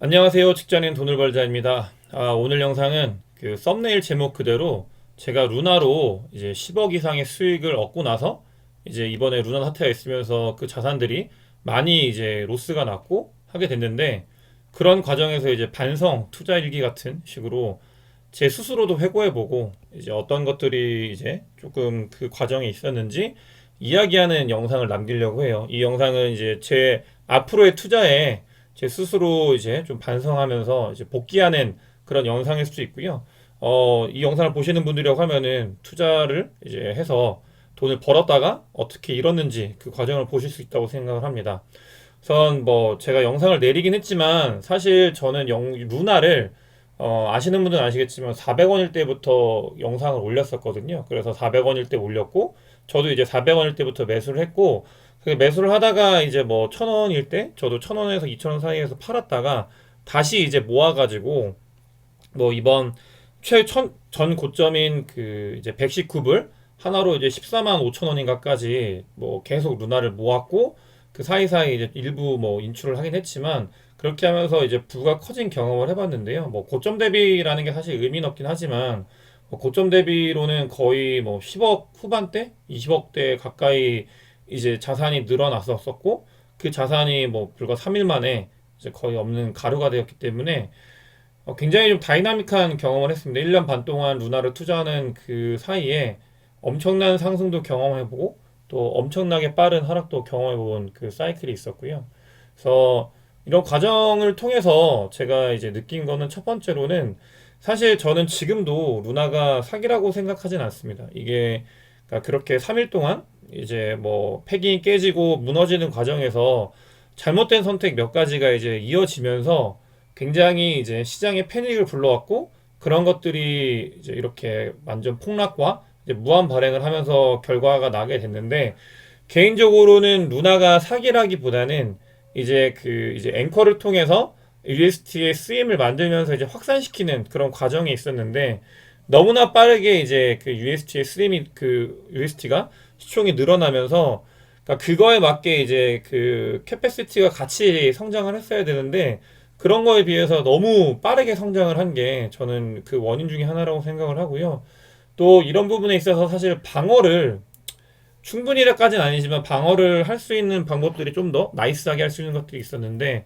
안녕하세요. 직장인 돈을 벌자입니다. 오늘 영상은 그 썸네일 제목 그대로 제가 루나로 이제 10억 이상의 수익을 얻고 나서 이제 이번에 루나 사태가 있으면서 그 자산들이 많이 이제 로스가 났고 하게 됐는데, 그런 과정에서 이제 반성 투자 일기 같은 식으로 제 스스로도 회고해보고 이제 어떤 것들이 이제 조금 그 과정에 있었는지 이야기하는 영상을 남기려고 해요. 이 영상은 이제 제 앞으로의 투자에 제 스스로 이제 좀 반성하면서 이제 복귀하는 그런 영상일 수도 있고요. 이 영상을 보시는 분들이라고 하면은 투자를 이제 해서 돈을 벌었다가 어떻게 잃었는지 그 과정을 보실 수 있다고 생각을 합니다. 우선 뭐 제가 영상을 내리긴 했지만 사실 저는 루나를 아시는 분들은 아시겠지만 400원일 때부터 영상을 올렸었거든요. 그래서 400원일 때 올렸고 저도 이제 400원일 때부터 매수를 했고, 그 매수를 하다가 이제 뭐 1000원일 때 저도 1000원에서 2000원 사이에서 팔았다가 다시 이제 모아가지고 뭐 이번 전 고점인 그 이제 119불 하나로 이제 14만 5천 원인가까지 뭐 계속 루나를 모았고, 그 사이사이 이제 일부 뭐 인출을 하긴 했지만 그렇게 하면서 이제 부가 커진 경험을 해봤는데요. 뭐 고점 대비라는 게 사실 의미는 없긴 하지만 뭐 고점 대비로는 거의 뭐 10억 후반대, 20억대 가까이 이제 자산이 늘어났었고, 그 자산이 뭐 불과 3일 만에 이제 거의 없는 가루가 되었기 때문에 굉장히 좀 다이나믹한 경험을 했습니다. 1년 반 동안 루나를 투자하는 그 사이에 엄청난 상승도 경험해보고 또 엄청나게 빠른 하락도 경험해본 그 사이클이 있었고요. 그래서 이런 과정을 통해서 제가 이제 느낀 거는, 첫 번째로는 사실 저는 지금도 루나가 사기라고 생각하진 않습니다. 이게 그러니까 그렇게 3일 동안 이제 뭐 패깅이 깨지고 무너지는 과정에서 잘못된 선택 몇 가지가 이제 이어지면서 굉장히 이제 시장에 패닉을 불러왔고, 그런 것들이 이제 이렇게 완전 폭락과 이제 무한 발행을 하면서 결과가 나게 됐는데, 개인적으로는 루나가 사기라기보다는 이제 그 이제 앵커를 통해서 UST의 쓰임을 만들면서 이제 확산시키는 그런 과정이 있었는데, 너무나 빠르게 이제 그 UST의 쓰임이 그 UST가 시총이 늘어나면서, 그러니까 그거에 맞게 이제 그 캐패시티가 같이 성장을 했어야 되는데 그런 거에 비해서 너무 빠르게 성장을 한 게 저는 그 원인 중에 하나라고 생각을 하고요. 또 이런 부분에 있어서 사실 방어를 충분히까지는 아니지만 방어를 할 수 있는 방법들이 좀 더 나이스하게 할 수 있는 것들이 있었는데,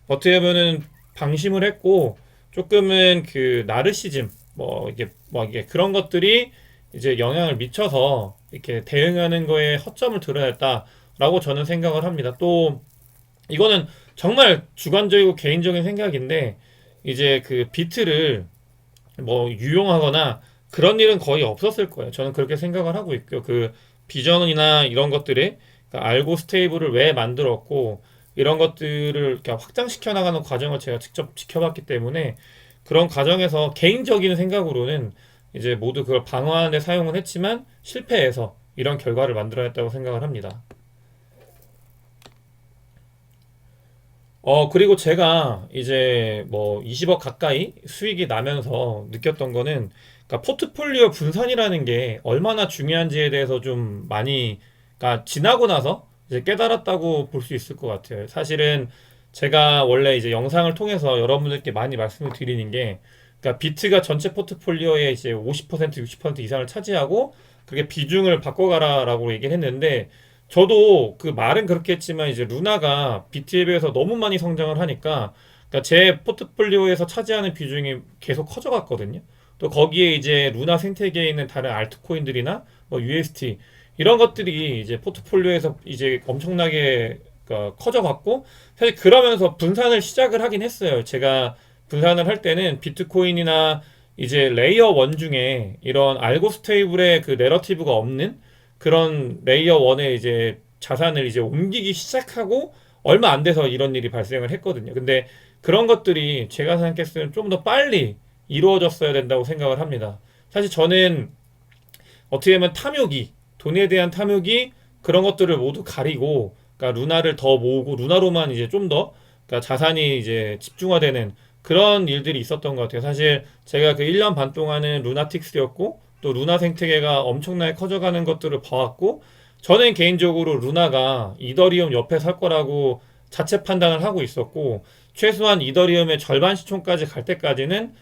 어떻게 보면은 방심을 했고 조금은 그 나르시즘 뭐 이게 그런 것들이 이제 영향을 미쳐서 이렇게 대응하는 거에 허점을 드러냈다라고 저는 생각을 합니다. 또 이거는 정말 주관적이고 개인적인 생각인데, 이제 그 비트를 뭐 유용하거나 그런 일은 거의 없었을 거예요. 저는 그렇게 생각을 하고 있고요. 그 비전이나 이런 것들이, 그러니까 알고 스테이블을 왜 만들었고 이런 것들을 이렇게 확장시켜 나가는 과정을 제가 직접 지켜봤기 때문에, 그런 과정에서 개인적인 생각으로는 이제 모두 그걸 방어하는 데 사용을 했지만 실패해서 이런 결과를 만들어냈다고 생각을 합니다. 그리고 제가 이제 뭐 20억 가까이 수익이 나면서 느꼈던 거는, 그러니까 포트폴리오 분산이라는 게 얼마나 중요한지에 대해서 좀 많이, 그러니까 지나고 나서 이제 깨달았다고 볼 수 있을 것 같아요. 사실은 제가 원래 이제 영상을 통해서 여러분들께 많이 말씀을 드리는 게, 그러니까 비트가 전체 포트폴리오의 이제 50%, 60% 이상을 차지하고 그게 비중을 바꿔가라라고 얘기를 했는데, 저도 그 말은 그렇게 했지만 이제 루나가 BT에 비해서 너무 많이 성장을 하니까, 그러니까 제 포트폴리오에서 차지하는 비중이 계속 커져갔거든요. 또 거기에 이제 루나 생태계에 있는 다른 알트코인들이나 뭐 UST 이런 것들이 이제 포트폴리오에서 이제 엄청나게 그러니까 커져갔고, 사실 그러면서 분산을 시작을 하긴 했어요. 제가 분산을 할 때는 비트코인이나 이제 레이어 1 중에 이런 알고 스테이블의 그 내러티브가 없는 그런 레이어 1에 이제 자산을 이제 옮기기 시작하고 얼마 안 돼서 이런 일이 발생을 했거든요. 근데 그런 것들이 제가 생각했을 때는 좀 더 빨리 이루어졌어야 된다고 생각을 합니다. 사실 저는 어떻게 보면 탐욕이, 돈에 대한 탐욕이 그런 것들을 모두 가리고, 그러니까 루나를 더 모으고 루나로만 이제 좀 더 그러니까 자산이 이제 집중화되는 그런 일들이 있었던 것 같아요. 사실 제가 그 1년 반 동안은 루나틱스였고 또 루나 생태계가 엄청나게 커져가는 것들을 봐왔고, 저는 개인적으로 루나가 이더리움 옆에 살 거라고 자체 판단을 하고 있었고, 최소한 이더리움의 절반 시총까지 갈 때까지는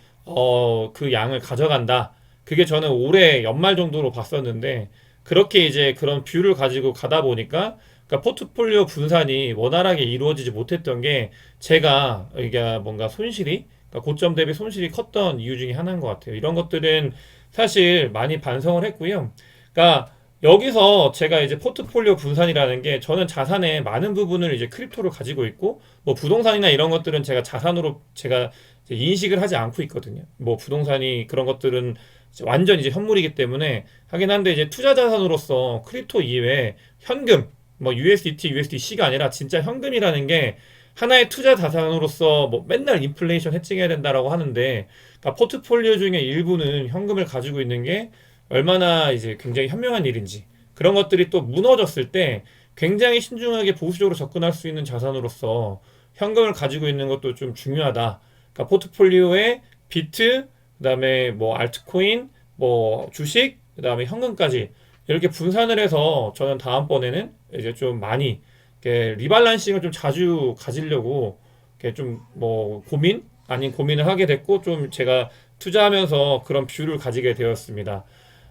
그 양을 가져간다. 그게 저는 올해 연말 정도로 봤었는데 그렇게 이제 그런 뷰를 가지고 가다 보니까 그러니까 포트폴리오 분산이 원활하게 이루어지지 못했던 게 제가 이게 뭔가 손실이 그러니까 고점 대비 손실이 컸던 이유 중에 하나인 것 같아요. 이런 것들은 사실 많이 반성을 했고요. 그러니까 여기서 제가 이제 포트폴리오 분산이라는 게 저는 자산의 많은 부분을 이제 크립토를 가지고 있고 뭐 부동산이나 이런 것들은 제가 자산으로 제가 이제 인식을 하지 않고 있거든요. 뭐 부동산이 그런 것들은 이제 완전 이제 현물이기 때문에 하긴 한데 이제 투자 자산으로서 크립토 이외에 현금 뭐 USDT, USDC가 아니라 진짜 현금이라는 게 하나의 투자 자산으로서 뭐 맨날 인플레이션 해칭해야 된다라고 하는데 그러니까 포트폴리오 중에 일부는 현금을 가지고 있는 게 얼마나 이제 굉장히 현명한 일인지 그런 것들이 또 무너졌을 때 굉장히 신중하게 보수적으로 접근할 수 있는 자산으로서 현금을 가지고 있는 것도 좀 중요하다. 그러니까 포트폴리오에 비트, 그다음에 뭐 알트코인, 뭐 주식, 그다음에 현금까지 이렇게 분산을 해서 저는 다음번에는 이제 좀 많이 이렇게 리발란싱을 좀 자주 가지려고 이렇게 좀 뭐 고민 아닌 고민을 하게 됐고 좀 제가 투자하면서 그런 뷰를 가지게 되었습니다.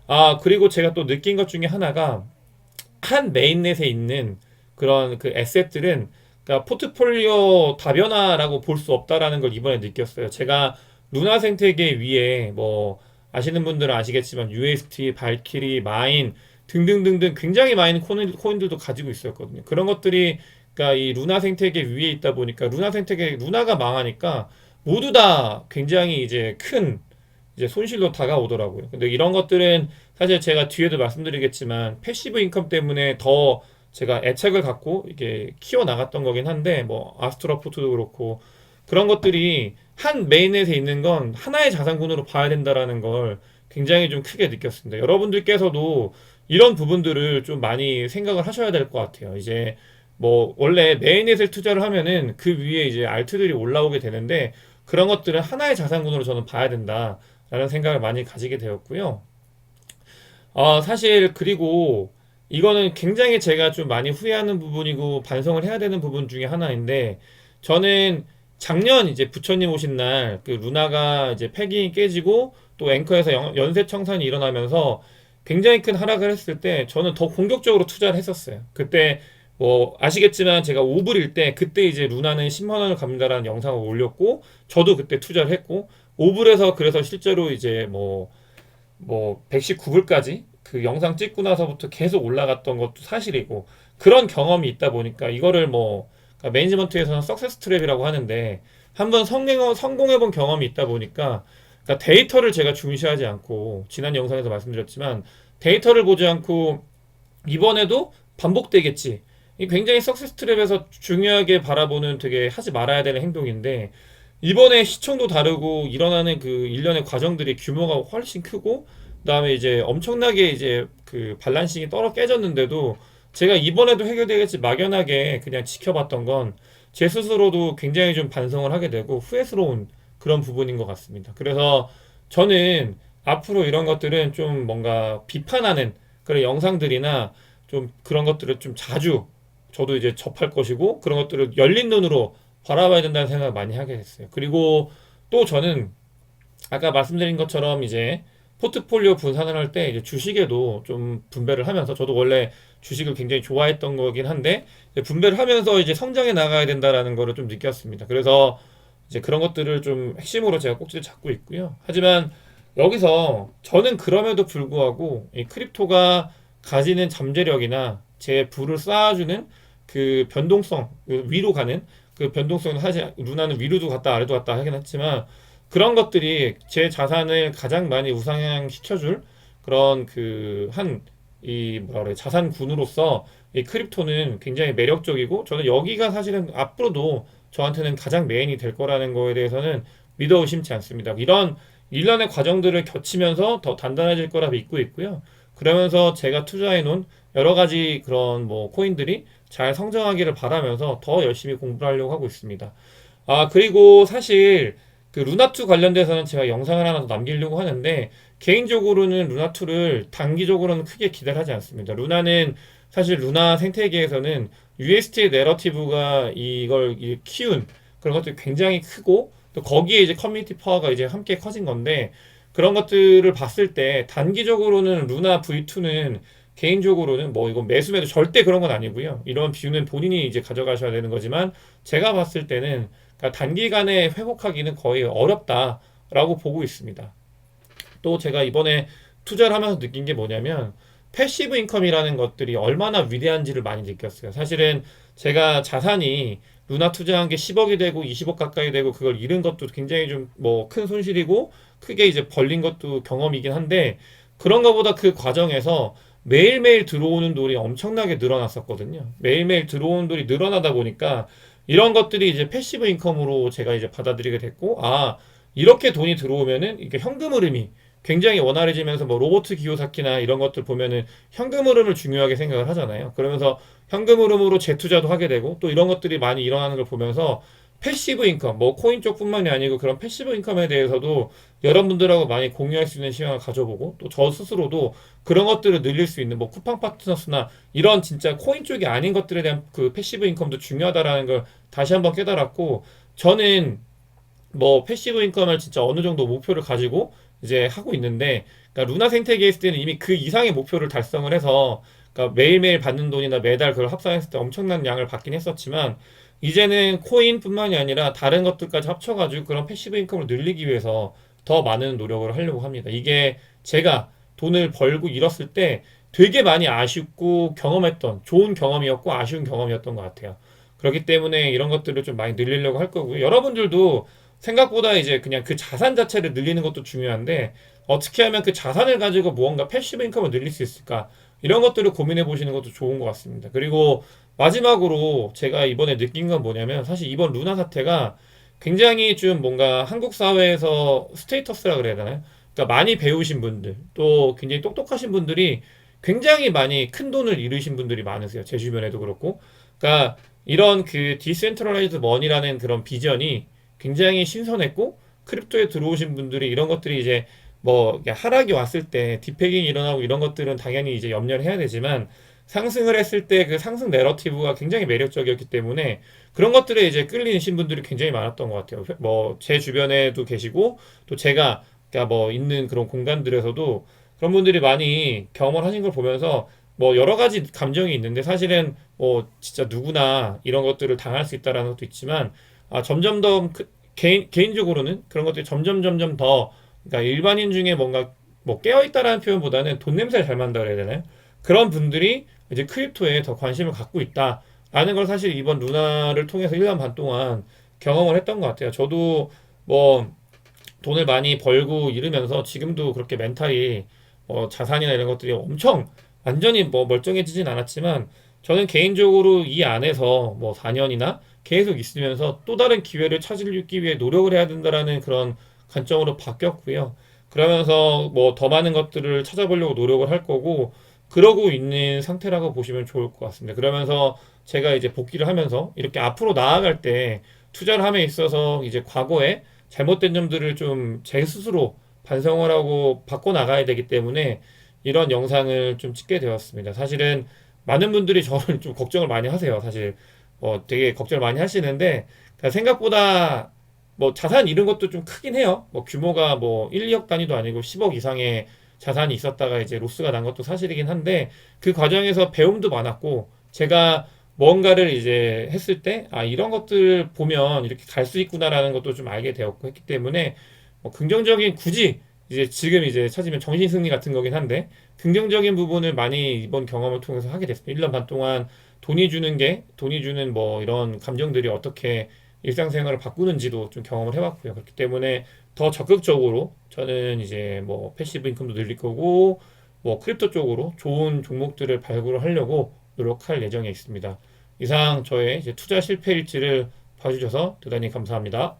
아, 그리고 제가 또 느낀 것 중에 하나가 한 메인넷에 있는 그런 그 에셋들은 그러니까 포트폴리오 다변화라고 볼 수 없다라는 걸 이번에 느꼈어요. 제가 루나 생태계 위에 뭐 아시는 분들은 아시겠지만 UST, 발키리, 마인 등등등등 굉장히 많은 코인들도 가지고 있었거든요. 그런 것들이 그러니까 이 루나 생태계 위에 있다 보니까 루나 생태계 루나가 망하니까 모두 다 굉장히 이제 큰 이제 손실로 다가오더라고요. 근데 이런 것들은 사실 제가 뒤에도 말씀드리겠지만 패시브 인컴 때문에 더 제가 애착을 갖고 이게 키워 나갔던 거긴 한데 뭐 아스트로포트도 그렇고 그런 것들이 한 메인넷에 있는 건 하나의 자산군으로 봐야 된다라는 걸 굉장히 좀 크게 느꼈습니다. 여러분들께서도 이런 부분들을 좀 많이 생각을 하셔야 될 것 같아요. 이제 뭐 원래 메인넷을 투자를 하면은 그 위에 이제 알트들이 올라오게 되는데 그런 것들은 하나의 자산군으로 저는 봐야 된다라는 생각을 많이 가지게 되었고요. 사실 그리고 이거는 굉장히 제가 좀 많이 후회하는 부분이고 반성을 해야 되는 부분 중에 하나인데 저는 작년 이제 부처님 오신 날 그 루나가 이제 패깅이 깨지고 또 앵커에서 연쇄 청산이 일어나면서 굉장히 큰 하락을 했을 때 저는 더 공격적으로 투자를 했었어요. 그때 뭐 아시겠지만 제가 오불일 때 그때 이제 루나는 10만 원을 갚는다라는 영상을 올렸고 저도 그때 투자를 했고 오불에서 그래서 실제로 이제 뭐 119불까지 그 영상 찍고 나서부터 계속 올라갔던 것도 사실이고 그런 경험이 있다 보니까 이거를 뭐 그러니까 매니지먼트에서는 석세스 트랩이라고 하는데 한번 성공해본 경험이 있다 보니까 그러니까 데이터를 제가 중시하지 않고 지난 영상에서 말씀드렸지만 데이터를 보지 않고 이번에도 반복되겠지. 이 굉장히 석세스 트랩에서 중요하게 바라보는 되게 하지 말아야 되는 행동인데 이번에 시총도 다르고 일어나는 그 일련의 과정들이 규모가 훨씬 크고 그다음에 이제 엄청나게 이제 그 밸런싱이 떨어 깨졌는데도 제가 이번에도 해결되겠지 막연하게 그냥 지켜봤던 건 제 스스로도 굉장히 좀 반성을 하게 되고 후회스러운 그런 부분인 것 같습니다. 그래서 저는 앞으로 이런 것들은 좀 뭔가 비판하는 그런 영상들이나 좀 그런 것들을 좀 자주 저도 이제 접할 것이고 그런 것들을 열린 눈으로 바라봐야 된다는 생각을 많이 하게 됐어요. 그리고 또 저는 아까 말씀드린 것처럼 이제 포트폴리오 분산을 할 때 이제 주식에도 좀 분배를 하면서 저도 원래 주식을 굉장히 좋아했던 거긴 한데 이제 분배를 하면서 이제 성장해 나가야 된다라는 거를 좀 느꼈습니다. 그래서 이제 그런 것들을 좀 핵심으로 제가 꼭지를 잡고 있고요. 하지만 여기서 저는 그럼에도 불구하고 이 크립토가 가지는 잠재력이나 제 부를 쌓아주는 그 변동성, 그 위로 가는 그 변동성은 사실 루나는 위로도 갔다 아래도 갔다 하긴 했지만 그런 것들이 제 자산을 가장 많이 우상향 시켜줄 그런 그 이 뭐라 그래 자산군으로서 이 크립토는 굉장히 매력적이고 저는 여기가 사실은 앞으로도 저한테는 가장 메인이 될 거라는 거에 대해서는 믿어 의심치 않습니다. 이런 일련의 과정들을 거치면서 더 단단해질 거라 믿고 있고요. 그러면서 제가 투자해 놓은 여러 가지 그런 뭐 코인들이 잘 성장하기를 바라면서 더 열심히 공부를 하려고 하고 있습니다. 그리고 사실 그 루나2 관련돼서는 제가 영상을 하나 더 남기려고 하는데 개인적으로는 루나2를 단기적으로는 크게 기대를 하지 않습니다. 루나는 사실 루나 생태계에서는 UST의 내러티브가 이걸 키운 그런 것들이 굉장히 크고 또 거기에 이제 커뮤니티 파워가 이제 함께 커진 건데 그런 것들을 봤을 때 단기적으로는 루나 V2는 개인적으로는 뭐 이거 매수매도 절대 그런 건 아니고요. 이런 비유는 본인이 이제 가져가셔야 되는 거지만 제가 봤을 때는 그러니까 단기간에 회복하기는 거의 어렵다라고 보고 있습니다. 또 제가 이번에 투자를 하면서 느낀 게 뭐냐면 패시브 인컴이라는 것들이 얼마나 위대한지를 많이 느꼈어요. 사실은 제가 자산이 루나 투자한 게 10억이 되고 20억 가까이 되고 그걸 잃은 것도 굉장히 좀 뭐 큰 손실이고 크게 이제 벌린 것도 경험이긴 한데 그런 것보다 그 과정에서 매일매일 들어오는 돈이 엄청나게 늘어났었거든요. 매일매일 들어오는 돈이 늘어나다 보니까 이런 것들이 이제 패시브 인컴으로 제가 이제 받아들이게 됐고, 아, 이렇게 돈이 들어오면은 이게 현금 흐름이 굉장히 원활해지면서 뭐 로보트 기요사키나 이런 것들 보면은 현금 흐름을 중요하게 생각을 하잖아요. 그러면서 현금 흐름으로 재투자도 하게 되고 또 이런 것들이 많이 일어나는 걸 보면서 패시브 인컴, 뭐 코인 쪽뿐만이 아니고 그런 패시브 인컴에 대해서도 여러분들하고 많이 공유할 수 있는 시간을 가져보고 또 저 스스로도 그런 것들을 늘릴 수 있는 뭐 쿠팡 파트너스나 이런 진짜 코인 쪽이 아닌 것들에 대한 그 패시브 인컴도 중요하다라는 걸 다시 한번 깨달았고 저는 뭐 패시브 인컴을 진짜 어느 정도 목표를 가지고 이제 하고 있는데 그러니까 루나 생태계에 있을 때는 이미 그 이상의 목표를 달성을 해서 그러니까 매일매일 받는 돈이나 매달 그걸 합산했을 때 엄청난 양을 받긴 했었지만 이제는 코인뿐만이 아니라 다른 것들까지 합쳐가지고 그런 패시브 인컴을 늘리기 위해서 더 많은 노력을 하려고 합니다. 이게 제가 돈을 벌고 잃었을 때 되게 많이 아쉽고 경험했던 좋은 경험이었고 아쉬운 경험이었던 것 같아요. 그렇기 때문에 이런 것들을 좀 많이 늘리려고 할 거고요. 여러분들도 생각보다 이제 그냥 그 자산 자체를 늘리는 것도 중요한데 어떻게 하면 그 자산을 가지고 무언가 패시브 인컴을 늘릴 수 있을까? 이런 것들을 고민해 보시는 것도 좋은 것 같습니다. 그리고 마지막으로 제가 이번에 느낀 건 뭐냐면 사실 이번 루나 사태가 굉장히 좀 뭔가 한국 사회에서 스테이터스라 그래야 되나요? 그러니까 많이 배우신 분들 또 굉장히 똑똑하신 분들이 굉장히 많이 큰 돈을 잃으신 분들이 많으세요. 제 주변에도 그렇고. 그러니까 이런 그 디센트럴라이즈 머니라는 그런 비전이 굉장히 신선했고 크립토에 들어오신 분들이 이런 것들이 이제 뭐 하락이 왔을 때 디페깅이 일어나고 이런 것들은 당연히 이제 염려를 해야 되지만 상승을 했을 때 그 상승 내러티브가 굉장히 매력적이었기 때문에 그런 것들에 이제 끌리신 분들이 굉장히 많았던 것 같아요. 뭐 제 주변에도 계시고 또 제가 그러니까 뭐 있는 그런 공간들에서도 그런 분들이 많이 경험을 하신 걸 보면서 뭐 여러 가지 감정이 있는데 사실은 뭐 진짜 누구나 이런 것들을 당할 수 있다라는 것도 있지만 점점 더 개인적으로는 그런 것들이 점점 더 그러니까 일반인 중에 뭔가 뭐 깨어있다라는 표현보다는 돈 냄새를 잘 맡는다 그래야 되나요? 그런 분들이 이제 크립토에 더 관심을 갖고 있다라는 걸 사실 이번 루나를 통해서 1년 반 동안 경험을 했던 것 같아요. 저도 뭐 돈을 많이 벌고 이러면서 지금도 그렇게 멘탈이 자산이나 이런 것들이 엄청 완전히 뭐 멀쩡해지진 않았지만 저는 개인적으로 이 안에서 뭐 4년이나 계속 있으면서 또 다른 기회를 찾기 위해 노력을 해야 된다라는 그런 관점으로 바뀌었고요. 그러면서 뭐 더 많은 것들을 찾아보려고 노력을 할 거고 그러고 있는 상태라고 보시면 좋을 것 같습니다. 그러면서 제가 이제 복귀를 하면서 이렇게 앞으로 나아갈 때 투자를 함에 있어서 이제 과거에 잘못된 점들을 좀 제 스스로 반성을 하고 바꿔 나가야 되기 때문에 이런 영상을 좀 찍게 되었습니다. 사실은 많은 분들이 저를 좀 걱정을 많이 하세요. 사실 되게 걱정을 많이 하시는데 그러니까 생각보다 뭐 자산 잃은 것도 좀 크긴 해요. 뭐 규모가 뭐 1, 2억 단위도 아니고 10억 이상의 자산이 있었다가 이제 로스가 난 것도 사실이긴 한데 그 과정에서 배움도 많았고 제가 뭔가를 이제 했을 때 이런 것들 보면 이렇게 갈 수 있구나라는 것도 좀 알게 되었고 했기 때문에 뭐 긍정적인 굳이 이제 지금 이제 찾으면 정신승리 같은 거긴 한데 긍정적인 부분을 많이 이번 경험을 통해서 하게 됐습니다. 1년 반 동안 돈이 주는 뭐 이런 감정들이 어떻게 일상생활을 바꾸는지도 좀 경험을 해봤고요. 그렇기 때문에 더 적극적으로 저는 이제 뭐 패시브 인컴도 늘릴 거고 뭐 크립토 쪽으로 좋은 종목들을 발굴을 하려고 노력할 예정에 있습니다. 이상 저의 이제 투자 실패 일지를 봐주셔서 대단히 감사합니다.